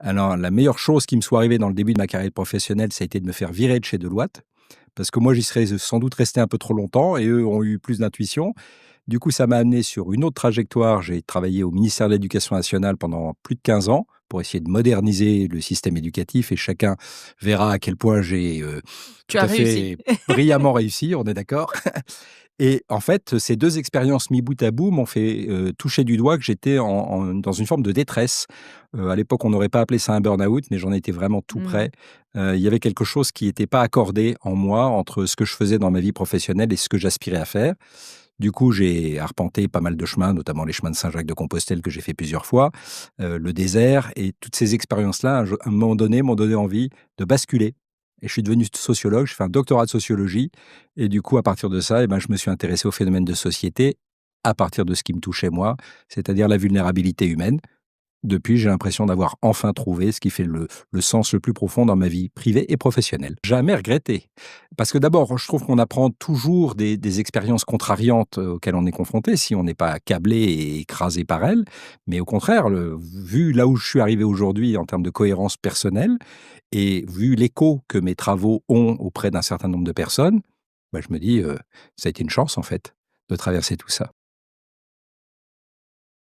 Alors, la meilleure chose qui me soit arrivée dans le début de ma carrière professionnelle, ça a été de me faire virer de chez Deloitte, parce que moi, j'y serais sans doute resté un peu trop longtemps et eux ont eu plus d'intuition. Du coup, ça m'a amené sur une autre trajectoire. J'ai travaillé au ministère de l'Éducation nationale pendant plus de 15 ans pour essayer de moderniser le système éducatif et chacun verra à quel point j'ai, Tu tout as à réussi. fait brillamment réussi, on est d'accord? Et en fait, ces 2 expériences mis bout à bout m'ont fait, toucher du doigt que j'étais dans une forme de détresse. À l'époque, on n'aurait pas appelé ça un burn-out, mais j'en étais vraiment tout Mmh. près. Il y avait quelque chose qui n'était pas accordé en moi entre ce que je faisais dans ma vie professionnelle et ce que j'aspirais à faire. Du coup, j'ai arpenté pas mal de chemins, notamment les chemins de Saint-Jacques-de-Compostelle que j'ai fait plusieurs fois, le désert et toutes ces expériences-là, à un moment donné, m'ont donné envie de basculer et je suis devenu sociologue. Je fais un doctorat de sociologie et du coup, à partir de ça, je me suis intéressé aux phénomènes de société à partir de ce qui me touchait moi, c'est-à-dire la vulnérabilité humaine. Depuis, j'ai l'impression d'avoir enfin trouvé ce qui fait le sens le plus profond dans ma vie privée et professionnelle. Jamais regretté. Parce que d'abord, je trouve qu'on apprend toujours des expériences contrariantes auxquelles on est confronté si on n'est pas câblé et écrasé par elles. Mais au contraire, vu là où je suis arrivé aujourd'hui en termes de cohérence personnelle et vu l'écho que mes travaux ont auprès d'un certain nombre de personnes, je me dis, ça a été une chance en fait de traverser tout ça.